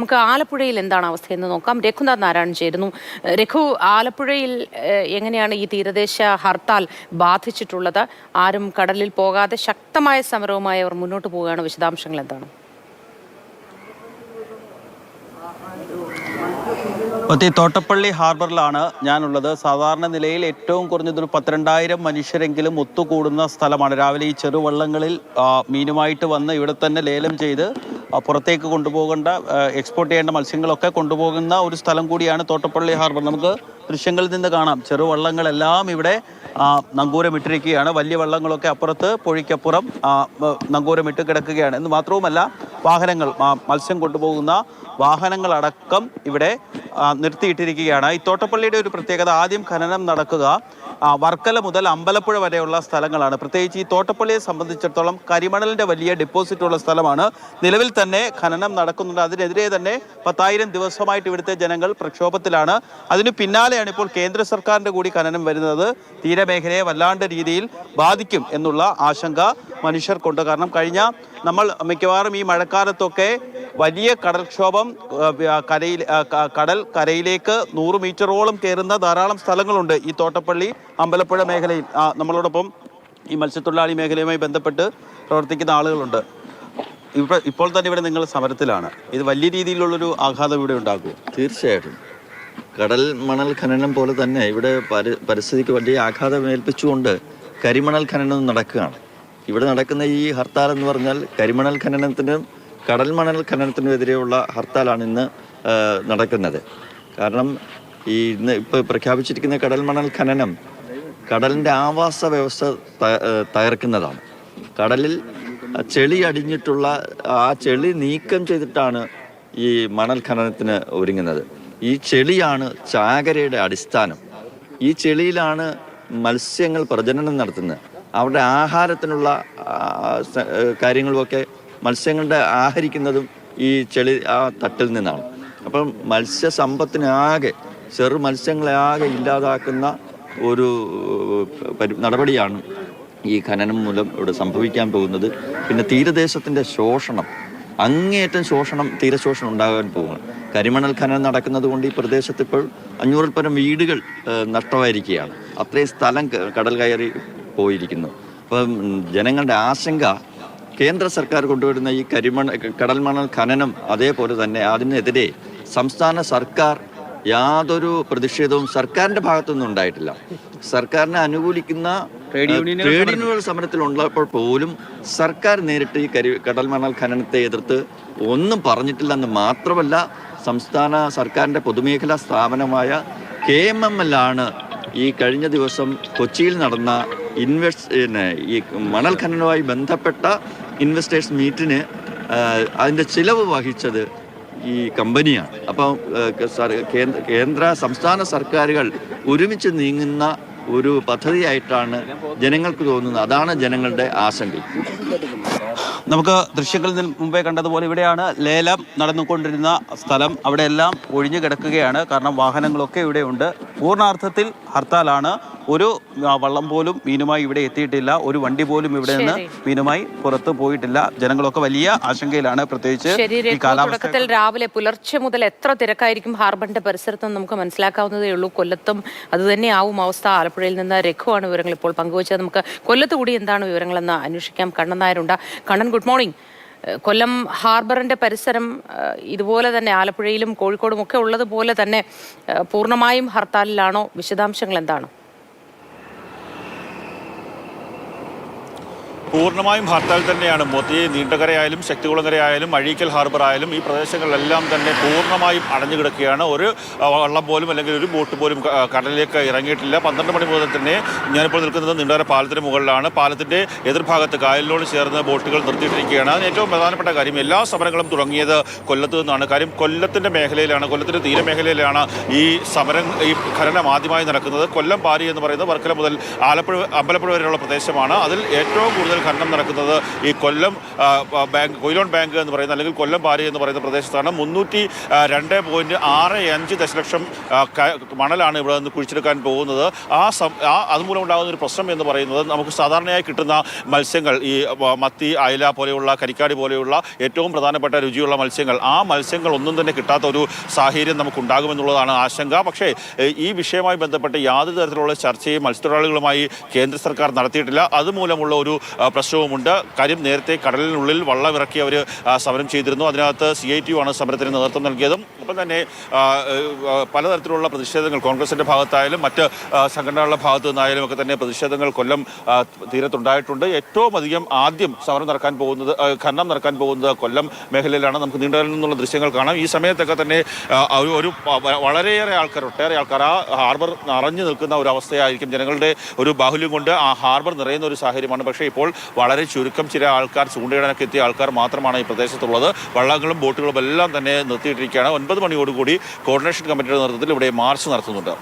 നമുക്ക് ആലപ്പുഴയിൽ എന്താണ് അവസ്ഥയെന്ന് നോക്കാം. രഘുനാഥ് നാരായണൻ ചേരുന്നു. രഘു, ആലപ്പുഴയിൽ എങ്ങനെയാണ് ഈ തീരദേശ ഹർത്താൽ ബാധിച്ചിട്ടുള്ളത്? ആരും കടലിൽ പോകാതെ ശക്തമായ സമരവുമായി അവർ മുന്നോട്ട് പോവുകയാണ്. വിശദാംശങ്ങൾ എന്താണ്? തോട്ടപ്പള്ളി ഹാർബറിലാണ് ഞാനുള്ളത്. സാധാരണ നിലയിൽ ഏറ്റവും കുറഞ്ഞതൊരു 12,000 മനുഷ്യരെങ്കിലും ഒത്തുകൂടുന്ന സ്ഥലമാണ്. രാവിലെ ഈ ചെറുവള്ളങ്ങളിൽ മീനുമായിട്ട് വന്ന് ഇവിടെ തന്നെ ലേലം ചെയ്ത് പുറത്തേക്ക് കൊണ്ടുപോകേണ്ട എക്സ്പോർട്ട് ചെയ്യേണ്ട മത്സ്യങ്ങളൊക്കെ കൊണ്ടുപോകുന്ന ഒരു സ്ഥലം കൂടിയാണ് തോട്ടപ്പള്ളി ഹാർബർ. നമുക്ക് ദൃശ്യങ്ങളിൽ നിന്ന് കാണാം, ചെറുവള്ളങ്ങളെല്ലാം ഇവിടെ നങ്കൂരമിട്ടിരിക്കുകയാണ്. വലിയ വള്ളങ്ങളൊക്കെ അപ്പുറത്ത് പുഴയ്ക്കപ്പുറം നങ്കൂരമിട്ട് കിടക്കുകയാണ്. എന്ന് മാത്രവുമല്ല, വാഹനങ്ങൾ മത്സ്യം കൊണ്ടുപോകുന്ന വാഹനങ്ങളടക്കം ഇവിടെ നിർത്തിയിട്ടിരിക്കുകയാണ്. ഈ തോട്ടപ്പള്ളിയുടെ ഒരു പ്രത്യേകത, ആദ്യം ഖനനം നടക്കുക വർക്കല മുതൽ അമ്പലപ്പുഴ വരെയുള്ള സ്ഥലങ്ങളാണ്. പ്രത്യേകിച്ച് ഈ തോട്ടപ്പള്ളിയെ സംബന്ധിച്ചിടത്തോളം കരിമണലിൻ്റെ വലിയ ഡെപ്പോസിറ്റ് ഉള്ള സ്ഥലമാണ്. നിലവിൽ തന്നെ ഖനനം നടക്കുന്നുണ്ട്. അതിനെതിരെ തന്നെ 10,000 ദിവസമായിട്ട് ഇവിടുത്തെ ജനങ്ങൾ പ്രക്ഷോഭത്തിലാണ്. അതിന് പിന്നാലെയാണ് ഇപ്പോൾ കേന്ദ്ര സർക്കാരിൻ്റെ കൂടി ഖനനം വരുന്നത്. തീരമേഖലയെ വല്ലാണ്ട് രീതിയിൽ ബാധിക്കും എന്നുള്ള ആശങ്ക മനുഷ്യർക്കുണ്ട്. കാരണം കഴിഞ്ഞ നമ്മൾ മിക്കവാറും ഈ മഴക്കാലത്തൊക്കെ വലിയ കടൽക്ഷോഭം, കരയിലേക്ക് 100 മീറ്ററോളം കയറുന്ന ധാരാളം സ്ഥലങ്ങളുണ്ട് ഈ തോട്ടപ്പള്ളി അമ്പലപ്പുഴ മേഖലയിൽ. നമ്മളോടൊപ്പം ഈ മത്സ്യത്തൊഴിലാളി മേഖലയുമായി ബന്ധപ്പെട്ട് പ്രവർത്തിക്കുന്ന ആളുകളുണ്ട്. ഇപ്പോൾ തന്നെ ഇവിടെ നിങ്ങൾ സമരത്തിലാണ്. ഇത് വലിയ രീതിയിലുള്ളൊരു ആഘാതം ഇവിടെ ഉണ്ടാകുമോ? തീർച്ചയായിട്ടും. കടൽ മണൽ ഖനനം പോലെ തന്നെ ഇവിടെ പരിസ്ഥിതിക്ക് വലിയ ആഘാതം ഏൽപ്പിച്ചുകൊണ്ട് കരിമണൽ ഖനനം നടക്കുകയാണ്. ഇവിടെ നടക്കുന്ന ഈ ഹർത്താൽ എന്ന് പറഞ്ഞാൽ കരിമണൽ ഖനനത്തിനും കടൽ മണൽ ഖനനത്തിനുമെതിരെയുള്ള ഹർത്താലാണ് ഇന്ന് നടക്കുന്നത്. കാരണം ഇന്ന് ഇപ്പോൾ പ്രഖ്യാപിച്ചിരിക്കുന്ന കടൽ മണൽ ഖനനം കടലിൻ്റെ ആവാസ വ്യവസ്ഥ തകർക്കുന്നതാണ്. കടലിൽ ചെളി അടിഞ്ഞിട്ടുള്ള ആ ചെളി നീക്കം ചെയ്തിട്ടാണ് ഈ മണൽ ഖനനത്തിന് ഒരുങ്ങുന്നത്. ഈ ചെളിയാണ് ചാകരയുടെ അടിസ്ഥാനം. ഈ ചെളിയിലാണ് മത്സ്യങ്ങൾ പ്രജനനം നടത്തുന്നത്. അവരുടെ ആഹാരത്തിനുള്ള കാര്യങ്ങളുമൊക്കെ മത്സ്യങ്ങളുടെ ആഹരിക്കുന്നതും ഈ ചെളി ആ തട്ടിൽ നിന്നാണ്. അപ്പം മത്സ്യസമ്പത്തിനാകെ, ചെറു മത്സ്യങ്ങളെ ആകെ ഇല്ലാതാക്കുന്ന ഒരു നടപടിയാണ് ഈ ഖനനം മൂലം ഇവിടെ സംഭവിക്കാൻ പോകുന്നത്. പിന്നെ തീരദേശത്തിൻ്റെ ശോഷണം, അങ്ങേയറ്റം തീരശോഷണം ഉണ്ടാകാൻ പോകുന്നു. കരിമണൽ ഖനനം നടക്കുന്നത് കൊണ്ട് ഈ പ്രദേശത്ത് ഇപ്പോൾ 500-ൽ പരം വീടുകൾ നഷ്ടമായിരിക്കുകയാണ്. അത്രയും സ്ഥലം കടൽ കയറി പോയിരിക്കുന്നു. അപ്പം ജനങ്ങളുടെ ആശങ്ക കേന്ദ്ര സർക്കാർ കൊണ്ടുവരുന്ന ഈ കടൽ മണൽ ഖനനം, അതേപോലെ തന്നെ അതിനെതിരെ സംസ്ഥാന സർക്കാർ യാതൊരു പ്രതിഷേധവും സർക്കാരിൻ്റെ ഭാഗത്തുനിന്നും ഉണ്ടായിട്ടില്ല. സർക്കാരിനെ അനുകൂലിക്കുന്ന ട്രേഡ് യൂണിയനുകൾ സമരത്തിലുള്ളപ്പോൾ പോലും സർക്കാർ നേരിട്ട് ഈ കടൽ മണൽ ഖനനത്തെ എതിർത്ത് ഒന്നും പറഞ്ഞിട്ടില്ലെന്ന് മാത്രമല്ല, സംസ്ഥാന സർക്കാരിൻ്റെ പൊതുമേഖലാ സ്ഥാപനമായ KMML ആണ് ഈ കഴിഞ്ഞ ദിവസം കൊച്ചിയിൽ നടന്ന ഈ മണൽ ഖനനവുമായി ബന്ധപ്പെട്ട ഇൻവെസ്റ്റേഴ്സ് മീറ്റിന് അതിൻ്റെ ചിലവ് വഹിച്ചത് ഈ കമ്പനിയാണ്. അപ്പം കേന്ദ്ര സംസ്ഥാന സർക്കാരുകൾ ഒരുമിച്ച് നീങ്ങുന്ന ഒരു പദ്ധതിയായിട്ടാണ് ജനങ്ങൾക്ക് തോന്നുന്നത്. അതാണ് ജനങ്ങളുടെ ആശങ്ക. നമുക്ക് ദൃശ്യങ്ങളിൽ നിന്ന് മുമ്പേ കണ്ടതുപോലെ ഇവിടെയാണ് ലേലം നടന്നുകൊണ്ടിരുന്ന സ്ഥലം. അവിടെയെല്ലാം ഒഴിഞ്ഞു കിടക്കുകയാണ്. കാരണം വാഹനങ്ങളൊക്കെ ഇവിടെയുണ്ട്. പൂർണ്ണാർത്ഥത്തിൽ ഹർത്താലാണ്. ഒരു വള്ളം പോലും മീനുമായി ഇവിടെ എത്തിയിട്ടില്ല. ഒരു വണ്ടി പോലും ഇവിടെ നിന്ന് മീനുമായി പുറത്ത് പോയിട്ടില്ല. ജനങ്ങളൊക്കെ വലിയ ആശങ്കയിലാണ്. പ്രത്യേകിച്ച് ഈ കാലാവസ്ഥ രാവിലെ പുലർച്ചെ മുതൽ എത്ര തിരക്കായിരിക്കും ഹാർബറിന്റെ പരിസരത്ത് നമുക്ക് മനസ്സിലാക്കാവുന്നതേ ഉള്ളൂ. കൊല്ലത്തും അത് തന്നെയാവും അവസ്ഥ. ആലപ്പുഴയിൽ നിന്ന് രഘുവാണ് വിവരങ്ങൾ ഇപ്പോൾ പങ്കുവച്ചത്. നമുക്ക് കൊല്ലത്ത് കൂടി എന്താണ് വിവരങ്ങളെന്ന് അന്വേഷിക്കാം. കണ്ണൻ നായരുണ്ട്. Kannan, good morning. കൊല്ലം ഹാർബറിന്റെ പരിസരം ഇതുപോലെ തന്നെ ആലപ്പുഴയിലും കോഴിക്കോടും ഒക്കെ ഉള്ളതുപോലെ തന്നെ പൂർണ്ണമായും ഹർത്താലിലാണോ? വിശദാംശങ്ങൾ എന്താണ്? പൂർണ്ണമായും ഹർത്താൽ തന്നെയാണ്. നീണ്ടകരയായാലും ശക്തികുളങ്ങരയായാലും അഴീക്കൽ ഹാർബർ ആയാലും ഈ പ്രദേശങ്ങളിലെല്ലാം തന്നെ പൂർണ്ണമായും അടഞ്ഞു കിടക്കുകയാണ്. ഒരു വള്ളം പോലും അല്ലെങ്കിൽ ഒരു ബോട്ട് പോലും കടലിലേക്ക് ഇറങ്ങിയിട്ടില്ല. 12 മണി മുതൽ തന്നെ ഞാനിപ്പോൾ നിൽക്കുന്നത് നീണ്ടകര പാലത്തിന് മുകളിലാണ്. പാലത്തിൻ്റെ എതിർഭാഗത്ത് കായലിനോട് ചേർന്ന് ബോട്ടുകൾ നിർത്തിയിട്ടിരിക്കുകയാണ്. അതിന് ഏറ്റവും പ്രധാനപ്പെട്ട കാര്യം, എല്ലാ സമരങ്ങളും തുടങ്ങിയത് കൊല്ലത്ത് നിന്നാണ്. കാര്യം കൊല്ലത്തിൻ്റെ മേഖലയിലാണ്, കൊല്ലത്തിൻ്റെ തീരമേഖലയിലാണ് ഈ ഖനനം ആദ്യമായി നടക്കുന്നത്. കൊല്ലം പാരി എന്ന് പറയുന്നത് വർക്കല മുതൽ അമ്പലപ്പുഴ വരെയുള്ള പ്രദേശമാണ്. അതിൽ ഏറ്റവും കൂടുതൽ ഖനനം നടക്കുന്നത് ഈ കൊല്ലം കൊയിലോൺ ബാങ്ക് എന്ന് പറയുന്ന അല്ലെങ്കിൽ കൊല്ലം പാരി എന്ന് പറയുന്ന പ്രദേശത്താണ്. 302.65 ദശലക്ഷം മണലാണ് ഇവിടെ നിന്ന് കുഴിച്ചെടുക്കാൻ പോകുന്നത്. അതുമൂലം ഉണ്ടാകുന്ന ഒരു പ്രശ്നം എന്ന് പറയുന്നത് നമുക്ക് സാധാരണയായി കിട്ടുന്ന മത്സ്യങ്ങൾ, ഈ മത്തി, അയല പോലെയുള്ള, കരിക്കാടി പോലെയുള്ള ഏറ്റവും പ്രധാനപ്പെട്ട രുചിയുള്ള മത്സ്യങ്ങൾ, ആ മത്സ്യങ്ങൾ ഒന്നും തന്നെ കിട്ടാത്ത ഒരു സാഹചര്യം നമുക്കുണ്ടാകുമെന്നുള്ളതാണ് ആശങ്ക. പക്ഷേ ഈ വിഷയവുമായി ബന്ധപ്പെട്ട് യാതൊരു തരത്തിലുള്ള ചർച്ചയും മത്സ്യത്തൊഴിലാളികളുമായി കേന്ദ്ര സർക്കാർ നടത്തിയിട്ടില്ല. അതുമൂലമുള്ള ഒരു പ്രശ്നവുമുണ്ട്. കാര്യം നേരത്തെ കടലിനുള്ളിൽ വള്ളമിറക്കി അവർ സമരം ചെയ്തിരുന്നു. അതിനകത്ത് CITU ആണ് സമരത്തിന് നേതൃത്വം നൽകിയതും. ഒപ്പം തന്നെ പലതരത്തിലുള്ള പ്രതിഷേധങ്ങൾ കോൺഗ്രസിൻ്റെ ഭാഗത്തായാലും മറ്റ് സംഘടനകളുടെ ഭാഗത്തു നിന്നായാലും ഒക്കെ തന്നെ പ്രതിഷേധങ്ങൾ കൊല്ലം തീരത്തുണ്ടായിട്ടുണ്ട്. ഏറ്റവും അധികം ആദ്യം സമരം നടക്കാൻ പോകുന്നത്, ഖനനം നടക്കാൻ പോകുന്നത് കൊല്ലം മേഖലയിലാണ്. നമുക്ക് നീണ്ടകരയിൽ നിന്നുള്ള ദൃശ്യങ്ങൾ കാണാം. ഈ സമയത്തൊക്കെ തന്നെ വളരെയേറെ ആൾക്കാർ, ഒട്ടേറെ ആൾക്കാർ ആ ഹാർബർ നിറഞ്ഞു നിൽക്കുന്ന ഒരു അവസ്ഥയായിരിക്കും. ജനങ്ങളുടെ ഒരു ബാഹുല്യം കൊണ്ട് ആ ഹാർബർ നിറയുന്ന ഒരു സാഹചര്യമാണ്. പക്ഷേ ഇപ്പോൾ വളരെ ചുരുക്കം ചില ആൾക്കാർ, ചൂണ്ടയിടാനൊക്കെ എത്തിയ ആൾക്കാർ മാത്രമാണ് ഈ പ്രദേശത്തുള്ളത്. വള്ളങ്ങളും ബോട്ടുകളും എല്ലാം തന്നെ നിർത്തിയിട്ടിരിക്കുകയാണ്. 9 മണിയോടുകൂടി കോർഡിനേഷൻ കമ്മിറ്റിയുടെ നേതൃത്വത്തിൽ ഇവിടെ മാർച്ച് നടത്തുന്നുണ്ട്.